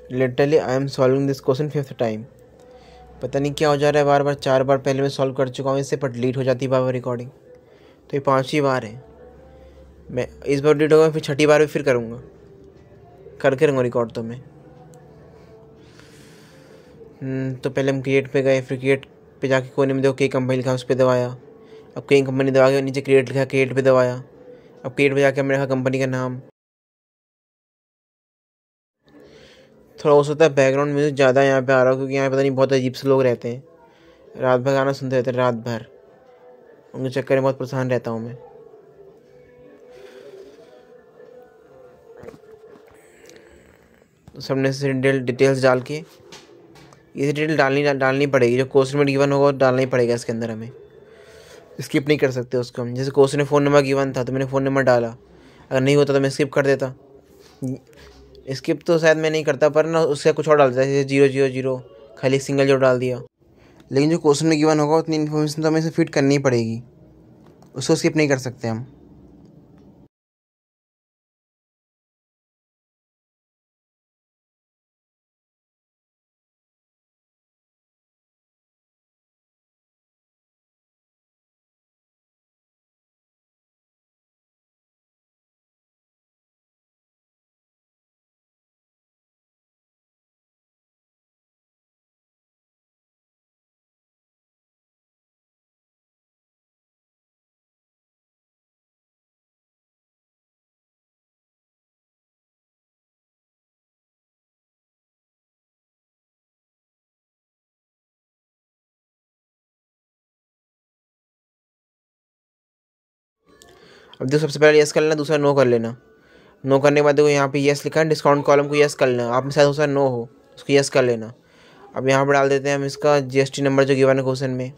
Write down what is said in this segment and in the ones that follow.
Literally I am solving this question 5th time. पता नहीं क्या हो जा रहा है, बार बार 4 बार पहले मैं सॉल्व कर चुका हूँ इससे, पर डिलीट हो जाती है बार बार रिकॉर्डिंग। तो ये 5वीं बार है। मैं इस बार डिलीट होगा, फिर 6ठी बार भी फिर करूँगा, करके रहूँगा रिकॉर्ड। तो मैं तो पहले हम क्रिएट पे गए, फिर क्रिएट पे जाके कोने में देखो कई कंपनी लिखा, उस पर दबाया। अब कई कंपनी दबा के नीचे क्रिएट लिखा, क्रिएट पे दबाया। अब क्रिएट पे जाके हमने रखा कंपनी का नाम। थोड़ा हो सकता है बैकग्राउंड म्यूजिक ज़्यादा यहाँ पे आ रहा हो, क्योंकि यहाँ पता नहीं बहुत अजीब से लोग रहते हैं, रात भर गाना सुनते रहते हैं रात भर। उनके चक्कर में बहुत परेशान रहता हूँ मैं। तो सब नेसेसरी डिटेल्स डाल के, ये डिटेल डालनी पड़ेगी, जो क्वेश्चन में गिवन होगा डालना ही पड़ेगा इसके अंदर। हमें स्किप नहीं कर सकते उसको हम। जैसे क्वेश्चन में फ़ोन नंबर गिवन था तो मैंने फ़ोन नंबर डाला, अगर नहीं होता तो मैं स्किप कर देता। स्किप तो शायद मैं नहीं करता, पर ना उससे कुछ और डाल देता, जैसे 000, खाली सिंगल जो डाल दिया। लेकिन जो क्वेश्चन में गिवन होगा उतनी इन्फॉर्मेशन तो हमें इसे फिट करनी ही पड़ेगी, उसको स्किप नहीं कर सकते हम। अब देखो सबसे पहले यस कर लेना, दूसरा नो कर लेना। नो करने के बाद देखो यहाँ पे यस लिखा है, डिस्काउंट कॉलम को यस कर लेना। आप में शायद दूसरा नो हो, उसको यस कर लेना। अब यहाँ पर डाल देते हैं हम इसका जीएसटी नंबर जो गिवन है क्वेश्चन में।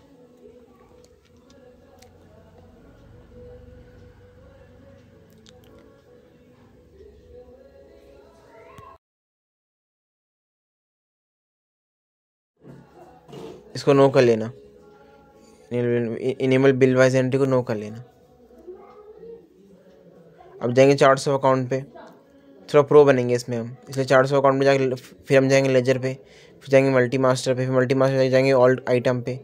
इसको नो कर लेना, इनेबल बिल वाइज एंट्री को नो कर लेना। अब जाएंगे चार्ट्स ऑफ अकाउंट पे, थोड़ा प्रो बनेंगे इसमें हम, इसलिए चार्ट्स ऑफ अकाउंट में जाके फिर हम जाएंगे लेजर पे, फिर जाएंगे मल्टी मास्टर पे, फिर मल्टी मास्टर जाएंगे ऑल आइटम पे।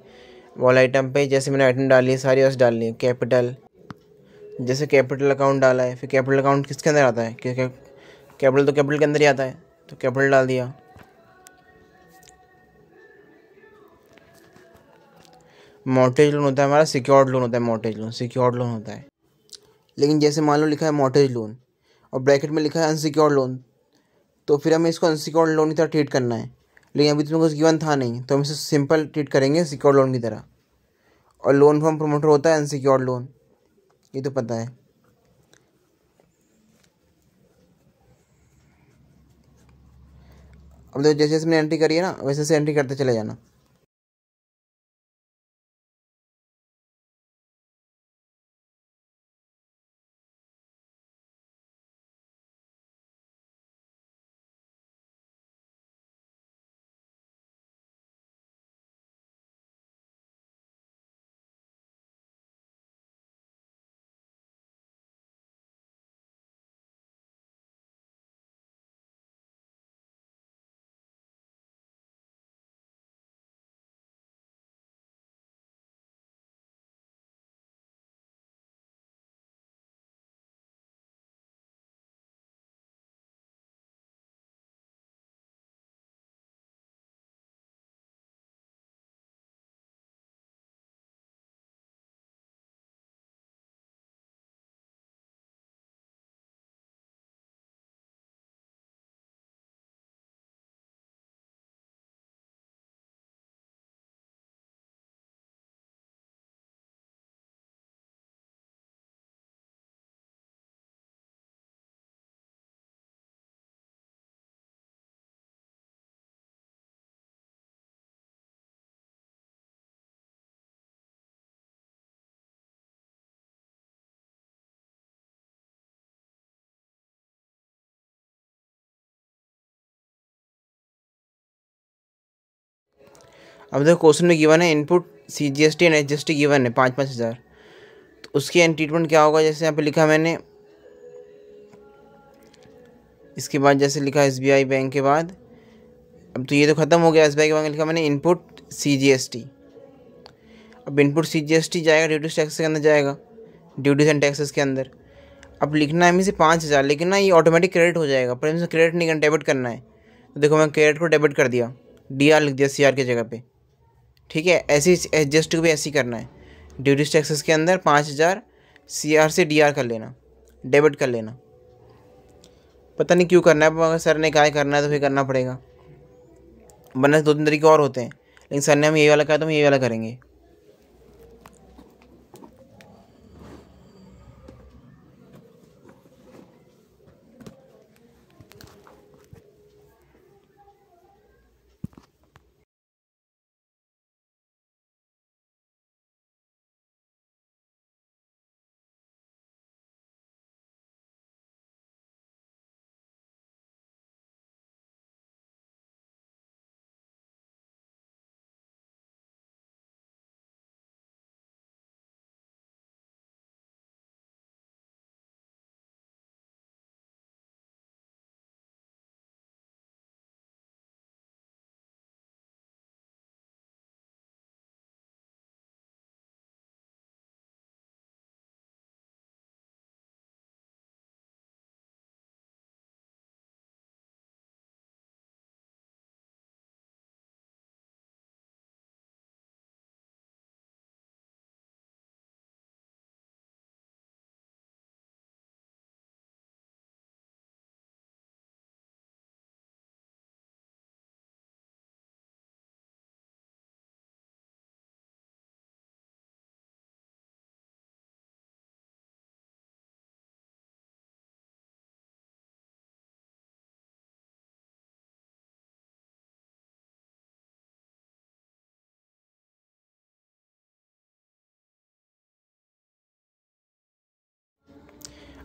ऑल आइटम पे जैसे मैंने आइटम डाली है सारी, बस डालनी है कैपिटल। जैसे कैपिटल अकाउंट डाला है, फिर कैपिटल अकाउंट किसके अंदर आता है, कैपिटल तो कैपिटल के अंदर ही आता है, तो कैपिटल डाल दिया। मॉर्टेज लोन होता है हमारा, सिक्योर्ड लोन होता है। मॉर्टेज लोन सिक्योर्ड लोन होता है। लेकिन जैसे मान लो लिखा है मॉर्टेज लोन और ब्रैकेट में लिखा है अनसिक्योर्ड लोन, तो फिर हमें इसको अनसिक्योर्ड लोन की तरह ट्रीट करना है। लेकिन अभी तो कुछ गिवन था नहीं, तो हम इसे सिंपल ट्रीट करेंगे सिक्योर्ड लोन की तरह। और लोन फ्रॉम प्रोमोटर होता है अनसिक्योर्ड लोन, ये तो पता है। अब देखो जैसे जैसे मैंने एंट्री करी है ना, वैसे वैसे एंट्री करते चले जाना। अब देखो क्वेश्चन में गिवन है input CGST and HGST given है 5,000। तो उसकी एंड ट्रीटमेंट क्या होगा, जैसे यहाँ पे लिखा मैंने, इसके बाद जैसे लिखा SBI बैंक के बाद अब तो ये तो ख़त्म हो गया, एसबीआई के बैंक लिखा मैंने इनपुट CGST। अब इनपुट CGST जाएगा ड्यूटीज टैक्सेस के अंदर जाएगा, ड्यूटीज एंड टैक्सेस के अंदर। अब लिखना है से 5,000, लेकिन ना ये ऑटोमेटिक क्रेडिट हो जाएगा, पर इनसे क्रेडिट नहीं करना, डेबिट करना है। तो देखो मैं क्रेडिट को डेबिट कर दिया, DR लिख दिया CR की जगह पे। ठीक है, ऐसे ही एडजस्ट को भी ऐसे ही करना है, ड्यूटीज टैक्सेस के अंदर 5,000 CR से DR कर लेना, डेबिट कर लेना। पता नहीं क्यों करना है, पर अगर सर ने कहा है करना है तो फिर करना पड़ेगा, वरना 2-3 तरीके और होते हैं, लेकिन सर ने हमें यही वाला कहा तो हम यही वाला करेंगे।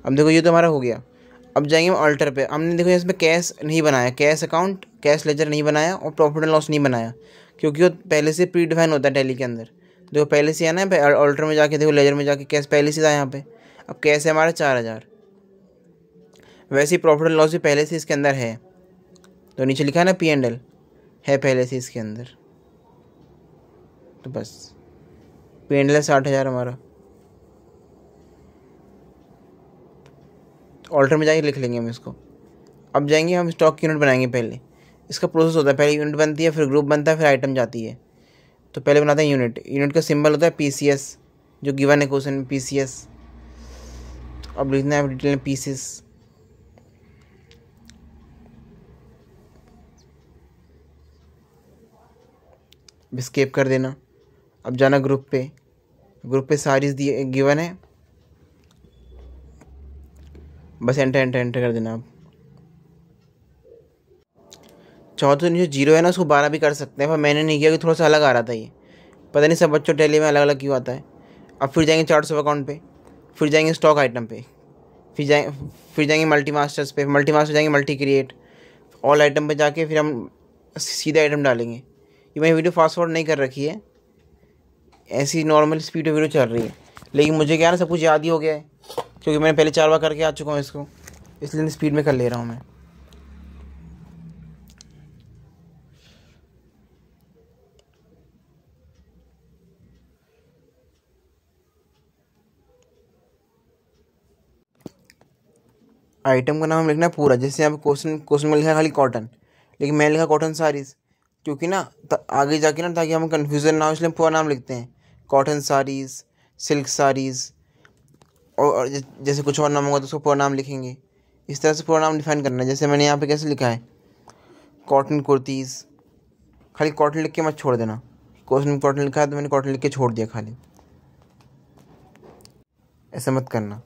अब देखो ये तो हमारा हो गया। अब जाएंगे हम अल्टर पे। हमने देखो इसमें कैश नहीं बनाया, कैश अकाउंट, कैश लेजर नहीं बनाया और प्रॉफिट एंड लॉस नहीं बनाया, क्योंकि वो पहले से प्री डिफाइन होता है टैली के अंदर। देखो पहले से आना है, अल्टर में जाके देखो, लेजर में जाके कैश पहले से था यहाँ पे। अब कैश है हमारा 4,000। वैसे ही प्रॉफिट एंड लॉस भी पहले से इसके अंदर है, तो नीचे लिखा है ना P&L है पहले से इसके अंदर, तो बस P&L है 60,000 हमारा। ऑल्टर में जाके लिख लेंगे हम इसको। अब जाएंगे हम स्टॉक की यूनिट बनाएंगे। पहले इसका प्रोसेस होता है, पहले यूनिट बनती है, फिर ग्रुप बनता है, फिर आइटम जाती है। तो पहले बनाते हैं यूनिट। यूनिट का सिंबल होता है PCS, जो गिवन है क्वेश्चन में, PCS। तो अब लिखना है डिटेल में पीसेस। स्केप कर देना। अब जाना ग्रुप पे, ग्रुप पे सारीज दिए गिवन है, बस एंटर एंटर एंटर कर देना। आप चाहो तो नीचे 0 है ना, उसको 12 भी कर सकते हैं, पर मैंने नहीं किया कि थोड़ा सा अलग आ रहा था ये, पता नहीं सब बच्चों टैली में अलग अलग क्यों आता है। अब फिर जाएंगे चार्ट्स ऑफ अकाउंट पे, फिर जाएंगे स्टॉक आइटम पे, फिर जाएंगे मल्टी मास्टर्स पे, मल्टी मास्टर जाएंगे मल्टी क्रिएट, ऑल आइटम पे जाके फिर हम सीधे आइटम डालेंगे। ये मैंने वीडियो फास्ट फॉरवर्ड नहीं कर रखी है, ऐसी नॉर्मल स्पीड में वीडियो चल रही है, लेकिन मुझे क्या है ना, सब कुछ याद ही हो गया है, क्योंकि मैंने पहले 4 बार करके आ चुका हूँ इसको, इसलिए स्पीड में कर ले रहा हूँ मैं। आइटम का नाम हम लिखना है पूरा, जैसे यहाँ पे क्वेश्चन क्वेश्चन में लिखा है खाली कॉटन, लेकिन मैंने लिखा कॉटन साड़ीज़, क्योंकि ना आगे जाके ना, ताकि हमें कन्फ्यूज़न ना हो, इसलिए हम पूरा नाम लिखते हैं, कॉटन साड़ीज़, सिल्क साड़ीज़। और जैसे कुछ और नाम होगा तो उसको पूरा नाम लिखेंगे। इस तरह से पूरा नाम डिफाइन करना है। जैसे मैंने यहाँ पे कैसे लिखा है, कॉटन कुर्तीज़, खाली कॉटन लिख के मत छोड़ देना। क्वेश्चन में कॉटन लिखा है तो मैंने कॉटन लिख के छोड़ दिया खाली, ऐसा मत करना।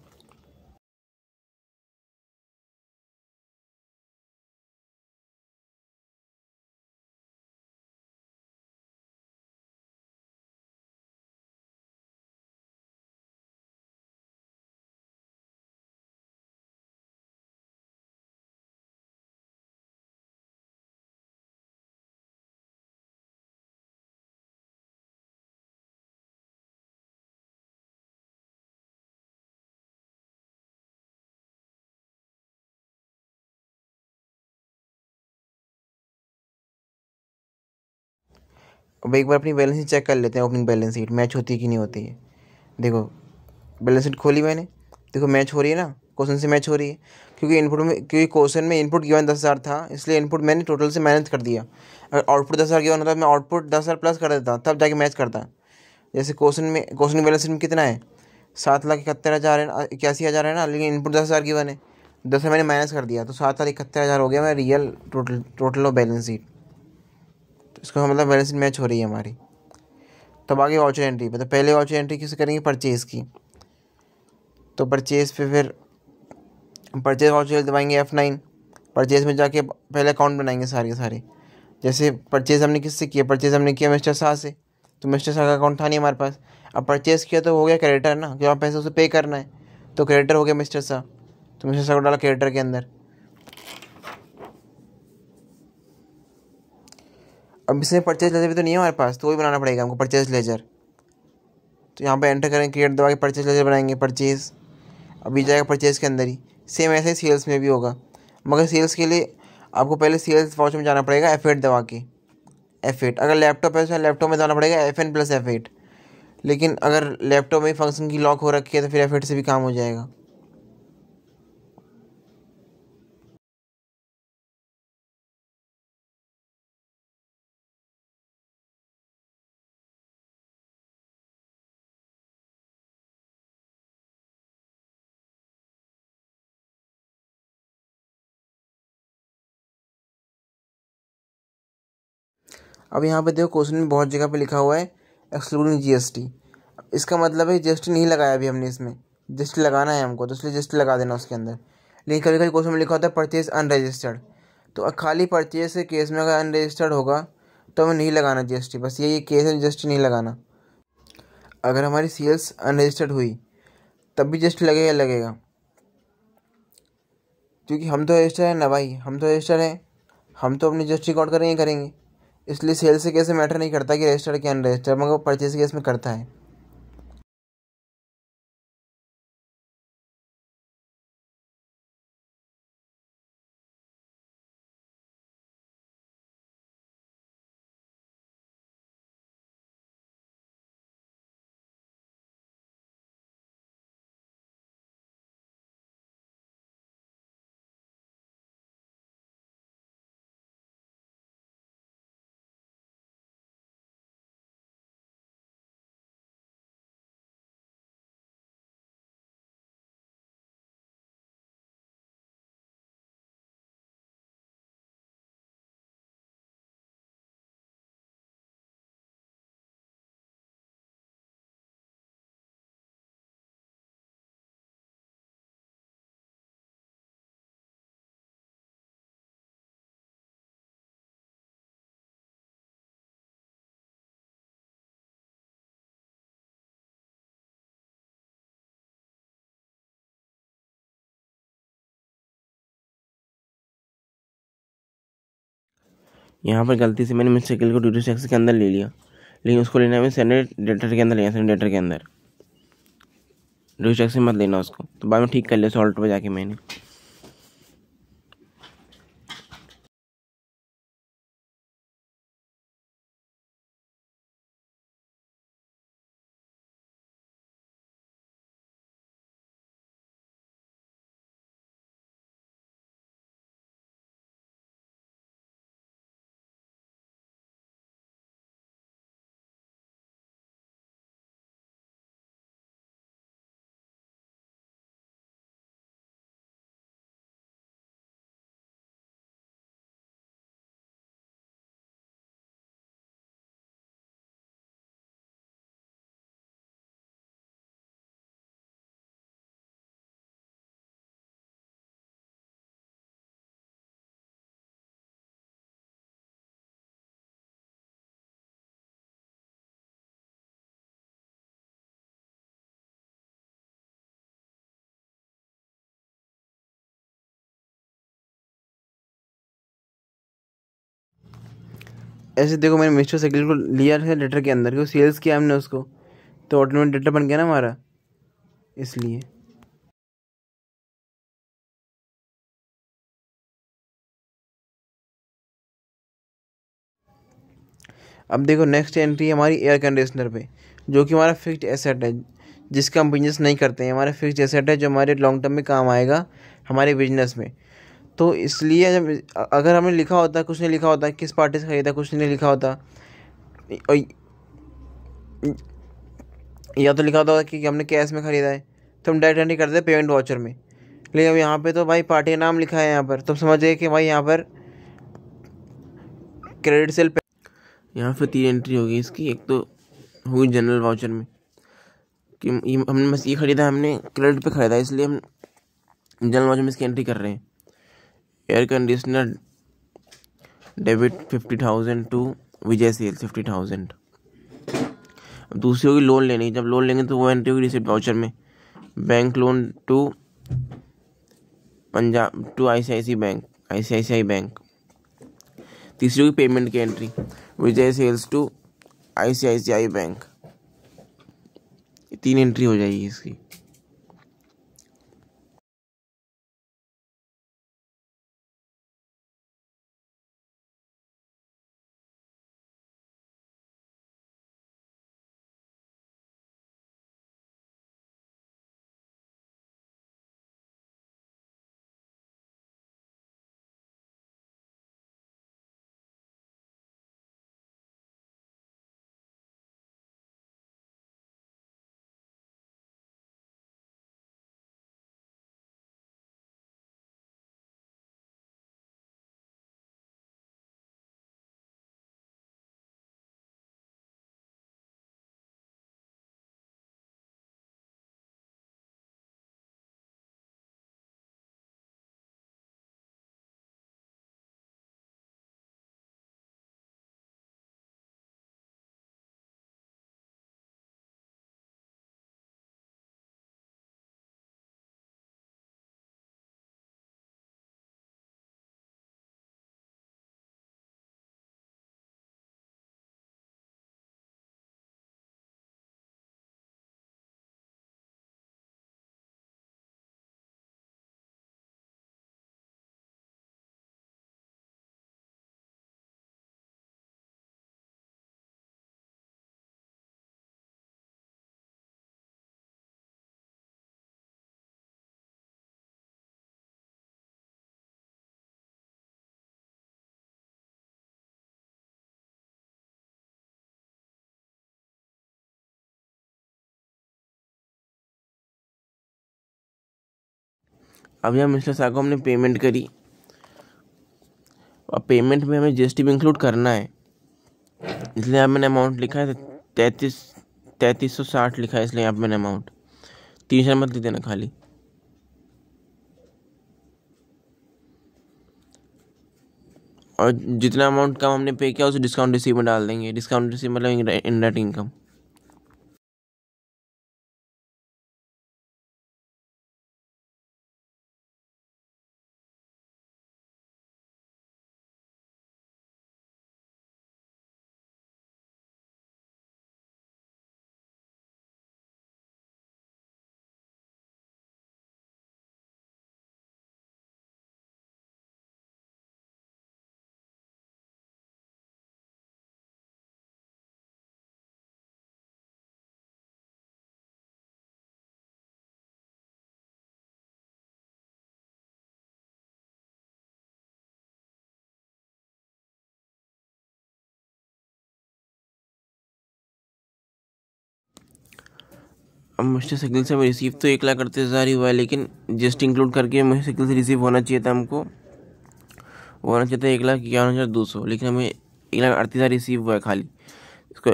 अब एक बार अपनी बैलेंस शीट चेक कर लेते हैं, ओपनिंग बैलेंस शीट मैच होती है कि नहीं होती है। देखो बैलेंस शीट खोली मैंने, देखो मैच हो रही है ना, क्वेश्चन से मैच हो रही है। क्योंकि क्वेश्चन में इनपुट गिवन 10,000 था, इसलिए इनपुट मैंने टोटल से माइनस कर दिया। अगर आउटपुट 10,000 गिवन होता मैं आउटपुट 10,000 प्लस कर देता, तब जाके मैच करता। जैसे क्वेश्चन बैलेंस शीट में कितना है, 7,71,000 है, 81,000 है ना, लेकिन इनपुट 10,000 गिवन है, 10 मैंने माइनस कर दिया तो 7,71,000 हो गया मेरा real total of balance sheet. तो इसका मतलब बैलेंस शीट मैच हो रही है हमारी। तब आगे वाउचर एंट्री पे, तो पहले वाउचर एंट्री किसे करेंगे, परचेज़ की। तो परचेज़ पे फिर परचेज वाउचर दबाएंगे F9। परचेज़ में जाके पहले अकाउंट बनाएंगे सारे के सारे। जैसे परचेज़ हमने किससे किया, परचेज़ हमने किया मिस्टर शाह से, तो मिस्टर शाह का अकाउंट था नहीं हमारे पास। अब परचेज़ किया तो हो गया क्रेडिटर ना, कि आप पैसे उसे पे करना है, तो क्रेडिटर हो गया मिस्टर शाह, तो मिस्टर शाह को डाला क्रेडिटर के अंदर। अब इसमें परचेज लेजर भी तो नहीं है हमारे पास, तो वही बनाना पड़ेगा हमको परचेज लेजर। तो यहाँ पे एंटर करेंगे, क्रिएट दबा के परचेज लेजर बनाएंगे, परचेज अभी जाएगा परचेज के अंदर ही। सेम ऐसे ही सेल्स में भी होगा, मगर सेल्स के लिए आपको पहले सेल्स वाउचर में जाना पड़ेगा F8 दबा के। F8 अगर लैपटॉप है तो लैपटॉप में जाना पड़ेगा FN प्लस F8, लेकिन अगर लैपटॉप में फंक्शन की लॉक हो रखी है तो फिर F8 से भी काम हो जाएगा। अब यहाँ पे देखो क्वेश्चन में बहुत जगह पे लिखा हुआ है एक्सक्लूडिंग GST। इसका मतलब है GST नहीं लगाया अभी हमने इसमें, GST लगाना है हमको, तो इसलिए GST लगा देना उसके अंदर। लेकिन कभी कभी क्वेश्चन में लिखा होता है परचेज अनरजिस्टर्ड, तो खाली परचेज के केस में अगर अनरजिस्टर्ड होगा तो हमें नहीं लगाना GST, बस यही केस है, GST नहीं लगाना। अगर हमारी सेल्स अनरजिस्टर्ड हुई तब भी GST लगेगा लगेगा, क्योंकि हम तो रजिस्टर है ना भाई, हम तो रजिस्टर हैं, हम तो अपनी GST रिकॉर्ड करेंगे करेंगे। इसलिए सेल्स के केस में मैटर नहीं करता कि रजिस्टर्ड क्या अनरजिस्टर्ड, मगर परचेज के केस में करता है। यहाँ पर गलती से मैंने मिस्टर गिल को ड्यूटी टैक्स के अंदर ले लिया, लेकिन उसको लेना है सेनेट डेटर के अंदर, लेना सेनेट डेटर के अंदर, ड्यूटी टैक्स में मत लेना उसको। तो बाद में ठीक कर लिया सॉल्ट पर जाके मैंने। ऐसे देखो मैंने मिस्टर साइकिल को लिया है डेटर के अंदर, क्योंकि सेल्स किया हमने उसको, तो ऑटोमेटिक डेटा बन गया ना हमारा, इसलिए। अब देखो नेक्स्ट एंट्री हमारी एयर कंडीशनर पे, जो कि हमारा फिक्स्ड एसेट है, जिसका हम बिजनेस नहीं करते हैं, हमारा फिक्स्ड एसेट है जो हमारे लॉन्ग टर्म में काम आएगा हमारे बिजनेस में। तो इसलिए जब अगर हमने लिखा होता, कुछ नहीं लिखा होता किस पार्टी से ख़रीदा, कुछ नहीं लिखा होता, और या तो लिखा होता कि हमने कैश में ख़रीदा है, तो हम डायरेक्ट एंट्री कर देते पेमेंट वाउचर में। लेकिन अब यहाँ पे तो भाई पार्टी का नाम लिखा है यहाँ पर, तुम समझ गए कि भाई यहाँ पर क्रेडिट सेल पे। यहाँ पे 3 एंट्री होगी इसकी। एक तो हुई जनरल वाउचर में कि हमने बस ये ख़रीदा, हमने क्रेडिट पे ख़रीदा, इसलिए हम जनरल वाउचर में इसकी एंट्री कर रहे हैं। Air conditioner debit 50,000 to Vijay sales 50,000। अब दूसरी होगी लोन लेनी, जब लोन लेंगे तो वो एंट्री होगी रिसिप्ट वाउचर में, bank loan to Punjab to ICICI bank. तीसरी होगी पेमेंट की entry, Vijay sales to ICICI bank. 3 entry हो जाएगी इसकी। अब यहाँ मिस्टर साहब को हमने पेमेंट करी, अब पेमेंट में हमें जीएसटी भी इंक्लूड करना है, इसलिए यहाँ मैंने अमाउंट लिखा है 3360 लिखा है, इसलिए यहाँ पे मैंने अमाउंट 3 मत लिख देना खाली। और जितना अमाउंट कम हमने पे किया उसे डिस्काउंट रिसीव में डाल देंगे। डिस्काउंट रिसीव मतलब इनडायरेक्ट इनकम। अब मिस्टर शकील से रिसीव तो 1,38,000 ही हुआ है, लेकिन जीएसटी इंक्लूड करके मिस्टर शकील से रिसीव होना चाहिए था, हमको होना चाहिए था 1,51,200, लेकिन हमें 1,38,000 रिसीव हुआ है खाली।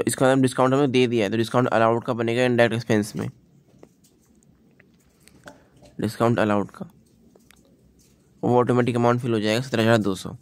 इसका हम डिस्काउंट हमें दे दिया है, तो डिस्काउंट अलाउड का बनेगा इनडायरेक्ट एक्सपेंस में, डिस्काउंट अलाउड का वो ऑटोमेटिक अमाउंट फिल हो जाएगा 17,200।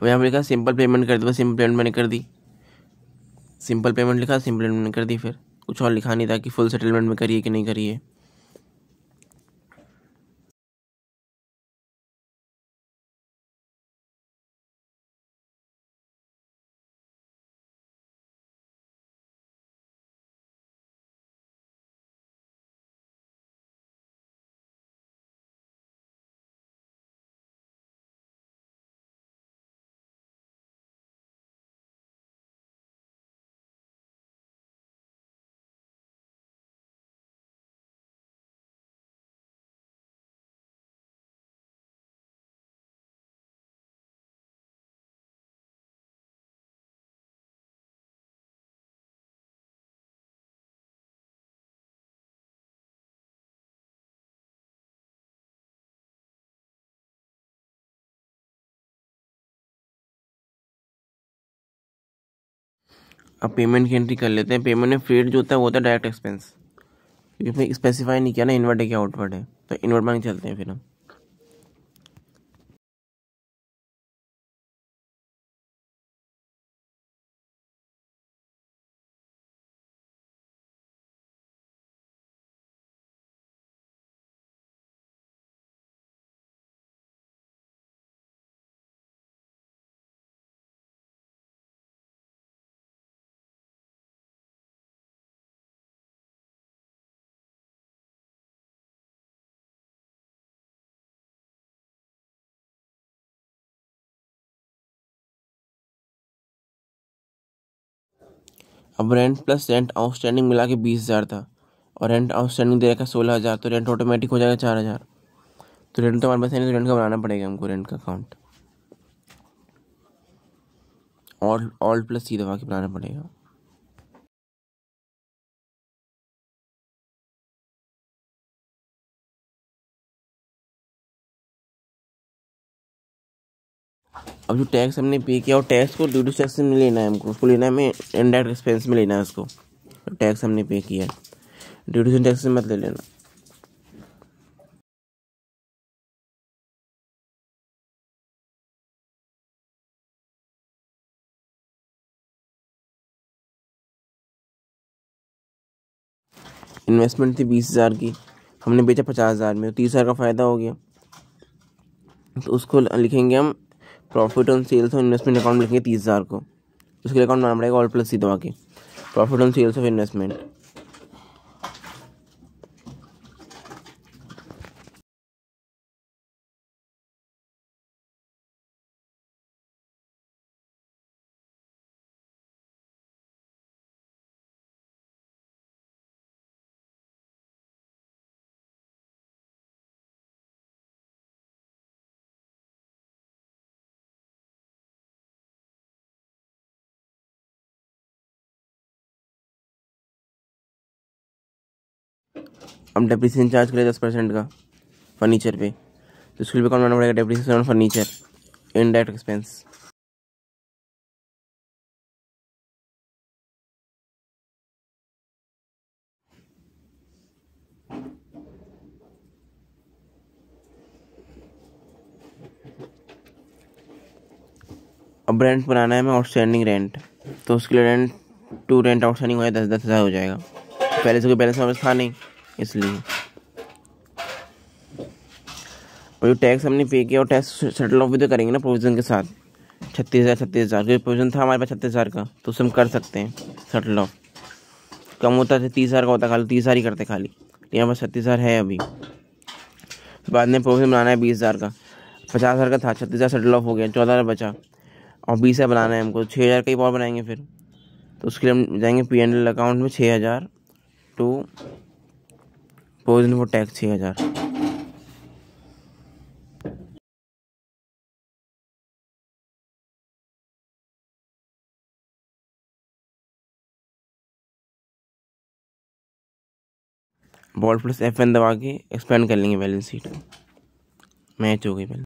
वो यहाँ पे लिखा सिंपल पेमेंट कर दी, बस सिंपल पेमेंट मैंने कर दी, सिंपल पेमेंट लिखा, सिंपल पेमेंट मैंने कर दी, फिर कुछ और लिखा नहीं था कि फुल सेटलमेंट में करिए कि नहीं करिए। अब पेमेंट की एंट्री कर लेते हैं। पेमेंट में फ्रेट जो होता है वो होता है डायरेक्ट एक्सपेंस, क्योंकि स्पेसिफाई नहीं किया ना इनवर्ट है क्या आउटवर्ड है, तो इनवर्ट में चलते हैं फिर हम। अब रेंट प्लस रेंट आउटस्टैंडिंग मिला के 20,000 था, और रेंट आउटस्टैंडिंग दे रखा 16,000, तो रेंट ऑटोमेटिक हो जाएगा 4,000। तो रेंट तो हमारे पास है नहीं, तो रेंट का बनाना पड़ेगा हमको, रेंट का अकाउंट और ऑल्ट प्लस सी दबा के बनाना पड़ेगा। अब जो टैक्स हमने पे किया, और टैक्स को ड्यूटी टैक्स में लेना है हमको, उसको लेना है हमें इनडायरेक्ट एक्सपेंस में लेना है उसको। टैक्स हमने पे किया है, ड्यूटी टैक्स में मत ले लेना। इन्वेस्टमेंट थी 20,000 की, हमने बेचा 50,000 में, तो 30,000 का फ़ायदा हो गया। तो उसको लिखेंगे हम प्रॉफिट ऑन सेल्स और इन्वेस्टमेंट अकाउंट में लिखेंगे 30,000 को। उसके लिए अकाउंट बनाना पड़ेगा ऑल प्लस सी दबा के, profit on sales of investment. अब डेप्रिसिएशन चार्ज करें 10% का फर्नीचर पे, तो उसके लिए अकाउंट बनाना पड़ेगा depreciation on furniture, indirect expense. अब रेंट बनाना है हमें आउटस्टैंडिंग रेंट, तो उसके लिए रेंट आउटस्टैंडिंग हो जाए 10,000 हो जाएगा। पहले से कोई बैलेंस हमारे पास था नहीं, इसलिए। और जो टैक्स हमने पे किया, और टैक्स सेटल ऑफ भी तो करेंगे ना प्रोविजन के साथ, 36,000 क्योंकि प्रोविजन था हमारे पास 36,000 का, तो उसे हम कर सकते हैं सेटल ऑफ। कम होता है 30,000 का होता, खाली 30,000 ही करते खाली, यहाँ पर 36,000 है अभी। बाद में प्रोविजन बनाना है 20,000 का, 50,000 का था, 36,000 सेटल ऑफ हो गया, 14,000 बचा, और 20,000 बनाना है हमको, 6,000 का ही और बनाएंगे फिर। तो उसके लिए हम जाएंगे P&L अकाउंट में 6,000 टू प्रोविजन फॉर टैक्स 6,000। बॉल प्लस F1 दबा के एक्सपेंड कर लेंगे बैलेंस शीट, मैच हो गई बैलेंस।